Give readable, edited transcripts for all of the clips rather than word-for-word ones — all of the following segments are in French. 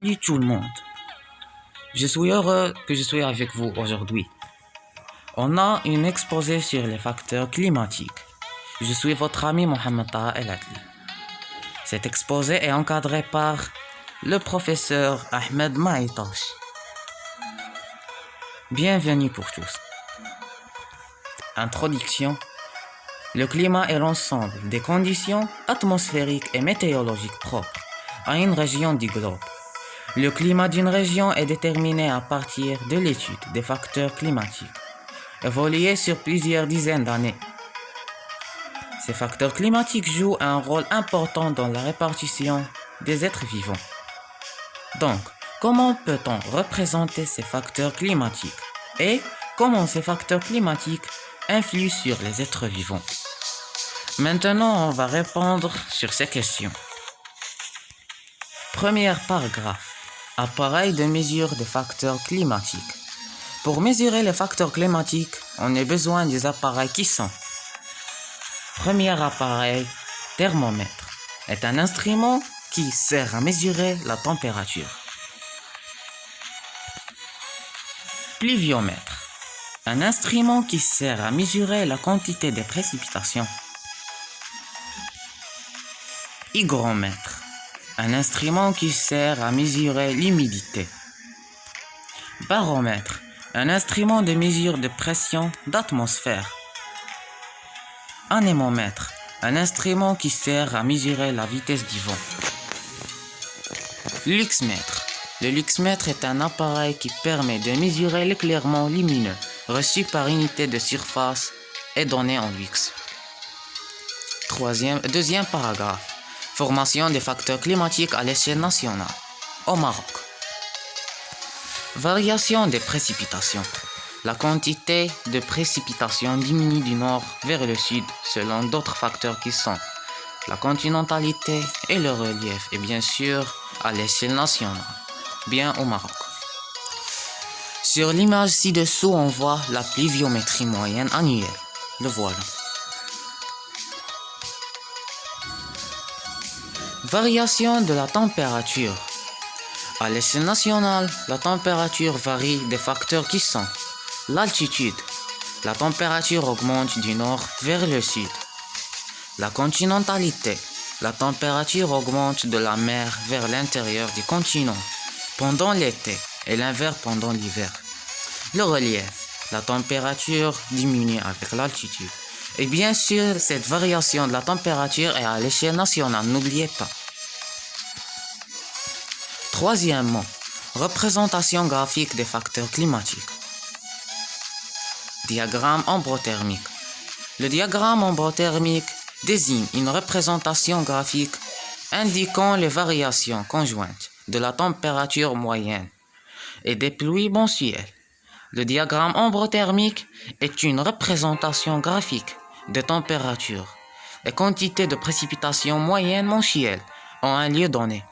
Salut tout le monde, je suis heureux que je sois avec vous aujourd'hui. On a une exposé sur les facteurs climatiques. Je suis votre ami Mohamed Taha El Adli. Cet exposé est encadré par le professeur Ahmed Maïtash. Bienvenue pour tous. Introduction. Le climat est l'ensemble des conditions atmosphériques et météorologiques propres à une région du globe. Le climat d'une région est déterminé à partir de l'étude des facteurs climatiques, évolués sur plusieurs dizaines d'années. Ces facteurs climatiques jouent un rôle important dans la répartition des êtres vivants. Donc, comment peut-on représenter ces facteurs climatiques et comment ces facteurs climatiques influent sur les êtres vivants? Maintenant, on va répondre sur ces questions. Premier paragraphe. Appareil de mesure des facteurs climatiques. Pour mesurer les facteurs climatiques, on a besoin des appareils qui sont. Premier appareil, thermomètre, est un instrument qui sert à mesurer la température. Pluviomètre, un instrument qui sert à mesurer la quantité des précipitations. Hygromètre, un instrument qui sert à mesurer l'humidité. Baromètre, un instrument de mesure de pression d'atmosphère. Anémomètre, un instrument qui sert à mesurer la vitesse du vent. Luxmètre, le luxmètre est un appareil qui permet de mesurer l'éclairement lumineux reçu par unité de surface et donné en lux. Deuxième paragraphe. Formation des facteurs climatiques à l'échelle nationale. Au Maroc. Variation des précipitations. La quantité de précipitations diminue du nord vers le sud selon d'autres facteurs qui sont la continentalité et le relief, et bien sûr à l'échelle nationale, bien au Maroc. Sur l'image ci-dessous, on voit la pluviométrie moyenne annuelle. Le voilà. Variation de la température. À l'échelle nationale, la température varie des facteurs qui sont l'altitude. La température augmente du nord vers le sud. La continentalité. La température augmente de la mer vers l'intérieur du continent pendant l'été et l'inverse pendant l'hiver. Le relief. La température diminue avec l'altitude. Et bien sûr, cette variation de la température est à l'échelle nationale, n'oubliez pas. Troisièmement, représentation graphique des facteurs climatiques. Diagramme ombrothermique. Le diagramme ombrothermique désigne une représentation graphique indiquant les variations conjointes de la température moyenne et des pluies mensuelles. Le diagramme ombrothermique est une représentation graphique de température et quantité de précipitations moyennes mensuelles en un lieu donné.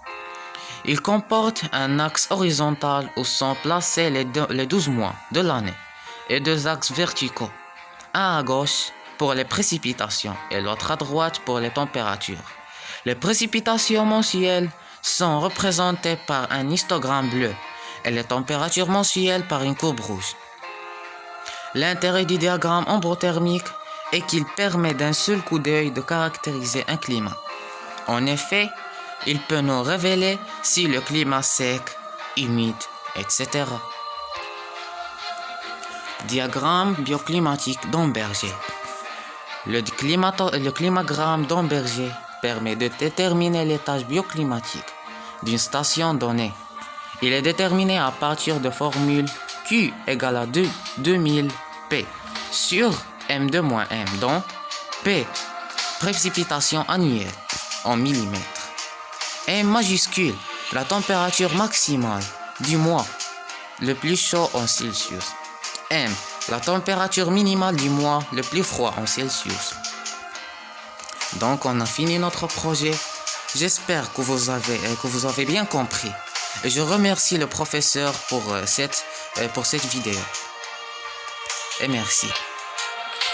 Il comporte un axe horizontal où sont placés les 12 mois de l'année et deux axes verticaux, un à gauche pour les précipitations et l'autre à droite pour les températures. Les précipitations mensuelles sont représentées par un histogramme bleu et les températures mensuelles par une courbe rouge. L'intérêt du diagramme ombrothermique est qu'il permet d'un seul coup d'œil de caractériser un climat. En effet, il peut nous révéler si le climat sec, humide, etc. Diagramme bioclimatique d'Amberger. Le climagramme d'Amberger permet de déterminer l'état bioclimatique d'une station donnée. Il est déterminé à partir de formule Q égale à 2000 P sur M2-M, dont P, précipitation annuelle en millimètres. M majuscule, la température maximale du mois le plus chaud en Celsius. M, la température minimale du mois le plus froid en Celsius. Donc on a fini notre projet. J'espère que vous avez bien compris. Et je remercie le professeur pour cette vidéo. Et merci.